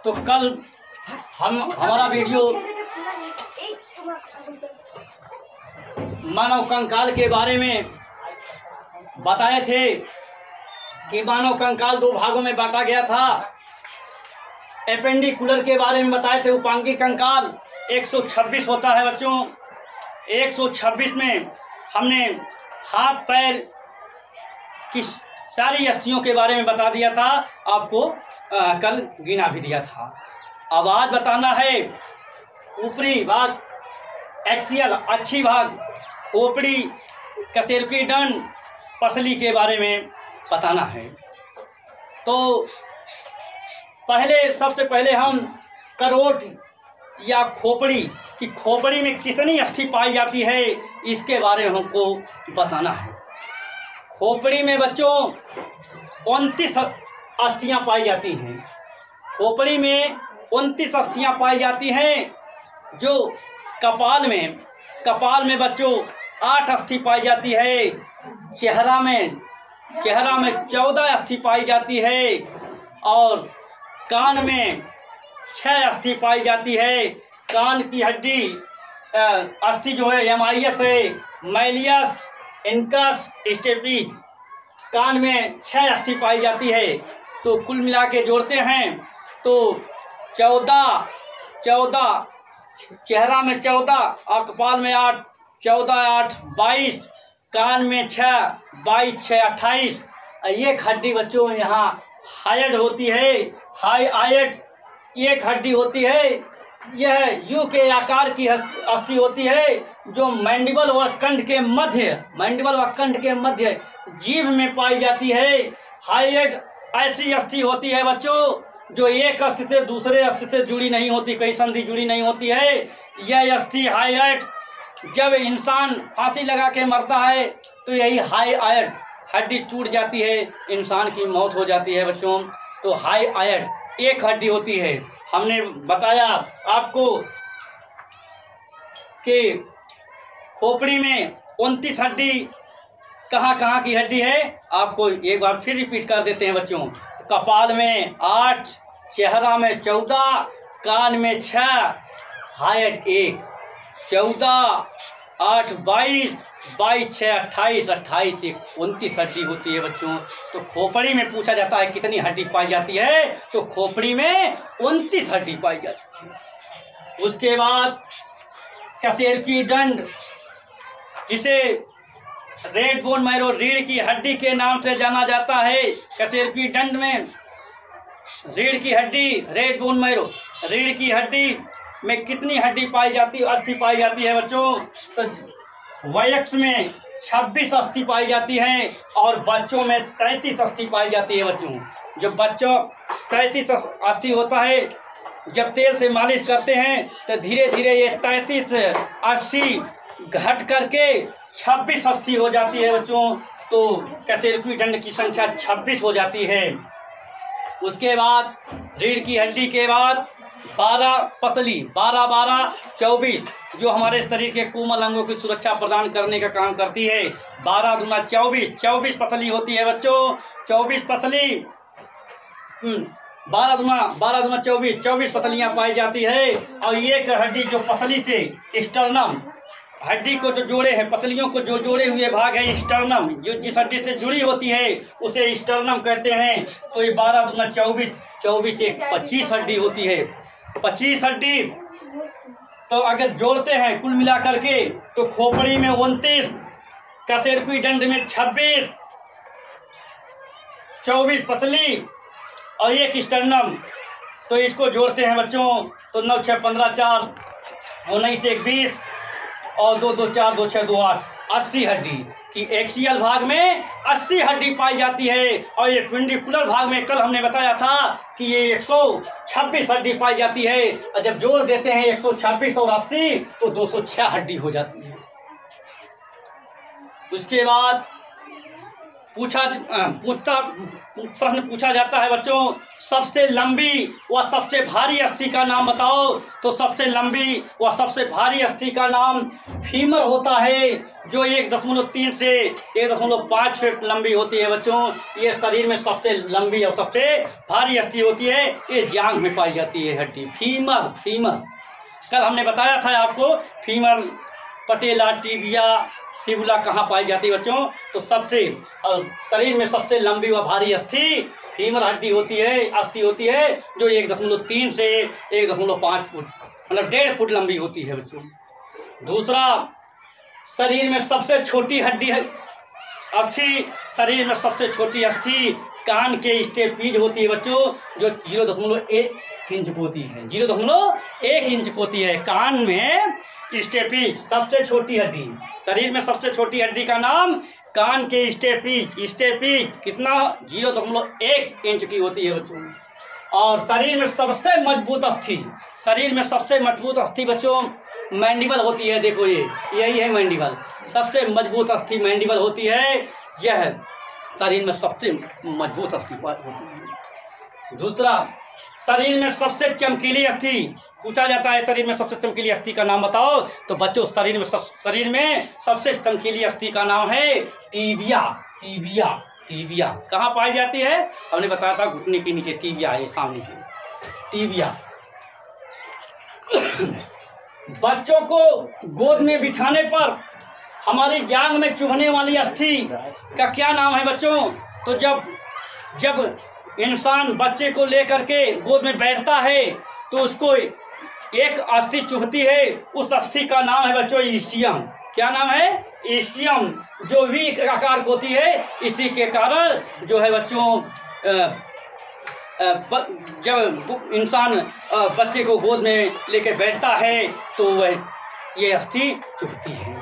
तो कल हमारा वीडियो मानव कंकाल के बारे में बताए थे कि मानव कंकाल दो भागों में बांटा गया था। एपेंडिकुलर के बारे में बताए थे, उपांगी कंकाल 126 होता है बच्चों। 126 में हमने हाथ पैर की सारी अस्थियों के बारे में बता दिया था, आपको कल गिना भी दिया था। अब आज बताना है ऊपरी भाग एक्सियल अच्छी भाग, खोपड़ी, कशेरुकी दंड, पसली के बारे में बताना है। तो सबसे पहले हम करोट या खोपड़ी की खोपड़ी में कितनी अस्थि पाई जाती है इसके बारे में हमको बताना है। खोपड़ी में बच्चों 29 अस्थियां पाई जाती हैं। खोपड़ी में 29 अस्थियां पाई जाती हैं। जो कपाल में बच्चों 8 अस्थि पाई जाती है। चेहरा में 14 अस्थि पाई जाती है और कान में 6 अस्थि पाई जाती है। कान की हड्डी अस्थि जो है एमाइयस है, मैलियस, इनकस, स्टेपिस, कान में 6 अस्थि पाई जाती है। तो कुल मिला के जोड़ते हैं तो 14 चेहरा में 14 और कपाल में 8, 14 8 22, कान में 6, 22 6 28। एक हड्डी बच्चों यहाँ हाइड होती है, हाई आयट एक हड्डी होती है। यह यू के आकार की अस्थि होती है जो मैंडिबल व कंठ के मध्य जीभ में पाई जाती है। हाइड ऐसी अस्थि होती है बच्चों जो एक अस्थि से दूसरे अस्थि से जुड़ी नहीं होती, कहीं संधि जुड़ी नहीं होती है। यह अस्थि हाइड जब इंसान फांसी लगा के मरता है तो यही हाई आयट हड्डी टूट जाती है, इंसान की मौत हो जाती है बच्चों। तो हाई आयट एक हड्डी होती है। हमने बताया आपको कि खोपड़ी में 29 हड्डी कहाँ की हड्डी है, आपको एक बार फिर रिपीट कर देते हैं बच्चों। कपाल में 8, चेहरा में 14, कान में 6, हाइट 1, 14 8 22, 22 6 28, 28 1 29 हड्डी होती है बच्चों। तो खोपड़ी में पूछा जाता है कितनी हड्डी पाई जाती है, तो खोपड़ी में 29 हड्डी पाई जाती है। उसके बाद कशेरुकी दंड, जिसे रेड बोन मैरो रीढ़ की हड्डी के नाम से जाना जाता है। कशेरुकी दंड में रीढ़ की हड्डी, रेड बोन मैरो रीढ़ की हड्डी में कितनी हड्डी पाई जाती है, अस्थि पाई जाती है बच्चों। तो वयस्क में 26 अस्थि पाई जाती है और बच्चों में 33 अस्थि पाई जाती है बच्चों। जो बच्चों 33 अस्थि होता है, जब तेल से मालिश करते हैं तो धीरे धीरे ये 33 अस्थि घट करके 26 अस्थि हो जाती है बच्चों। तो कशेरुकी दंड की संख्या 26 हो जाती है। उसके बाद रीढ़ की हड्डी के बाद 12 पसली, 12 12 24 जो हमारे शरीर के कोमल अंगों की सुरक्षा प्रदान करने का काम करती है। 12 दूना 24 पसली होती है बच्चों। 24 पसली 12 दूना 24 पसलियाँ पाई जाती है। और एक हड्डी जो पसली से स्टर्नम हड्डी को जो जोड़े हैं, पसलियों को जो जोड़े हुए भाग है स्टर्नम, जो जिस हड्डी से जुड़ी होती है उसे स्टर्नम कहते हैं। तो ये 12 दूना 24 एक 25 हड्डी होती है। 25 हड्डी तो अगर जोड़ते हैं कुल मिला करके तो खोपड़ी में 29, कशेरुकी दंड में 26, 24 पसली और एक स्टर्नम। तो इसको जोड़ते हैं बच्चों तो 9 6 15 4 19 1 20 और 2 2 4 2 6 2 8 80 हड्डी की एक्सियल भाग में 80 हड्डी पाई जाती है। और ये पेंडिकुलर भाग में कल हमने बताया था कि ये 126 हड्डी पाई जाती है। और जब जोड़ देते हैं 126 और 80 तो 206 हड्डी हो जाती है। उसके बाद प्रश्न पूछा जाता है बच्चों, सबसे लंबी व सबसे भारी अस्थि का नाम बताओ। तो सबसे लंबी व सबसे भारी अस्थि का नाम फीमर होता है, जो 1.3 से 1.5 फीट लंबी होती है बच्चों। ये शरीर में सबसे लंबी और सबसे भारी अस्थि होती है। ये जांघ में पाई जाती है हड्डी, फीमर। फीमर कल हमने बताया था आपको, फीमर, पटेला, टिबिया, फिबुला कहाँ पाई जाती है बच्चों। तो सबसे शरीर में सबसे लंबी व भारी अस्थि फीमर हड्डी होती है, अस्थि होती है, जो 1.3 से 1.5 फुट मतलब 1.5 फुट लंबी होती है बच्चों। दूसरा, शरीर में सबसे छोटी हड्डी है अस्थि, शरीर में सबसे छोटी अस्थि कान के स्टेपीज होती है बच्चों, जो 0.1 इंच होती है, 0.1 इंच होती है। कान में स्टेपीज सबसे छोटी हड्डी, शरीर में सबसे छोटी हड्डी का नाम कान के स्टेपीज। स्टेपीज कितना, 0.1 इंच की होती है बच्चों। और शरीर में सबसे मजबूत अस्थि, शरीर में सबसे मजबूत अस्थि बच्चों मैंडिबल होती है। देखो यही है मैंडिबल, सबसे मजबूत अस्थि मैंडिबल होती है। यह शरीर में सबसे मजबूत अस्थि होती है। दूसरा, शरीर में सबसे चमकीली अस्थि पूछा जाता है, शरीर में सबसे चमकीली अस्थि का नाम बताओ। तो बच्चों शरीर में सबसे चमकीली अस्थि का नाम है टीबिया। टीबिया टीबिया कहाँ पाई जाती है, हमने बताया था घुटने के नीचे टीबिया है, सामने है टीबिया। बच्चों को गोद में बिठाने पर हमारी जांघ में चुभने वाली अस्थि का क्या नाम है बच्चों। तो जब इंसान बच्चे को लेकर के गोद में बैठता है तो उसको एक अस्थि चुभती है, उस अस्थि का नाम है बच्चों ईसियम। क्या नाम है, ईसियम, जो वी आकार होती है। इसी के कारण जो है बच्चों जब इंसान बच्चे को गोद में लेकर बैठता है तो वह ये अस्थि चुभती है।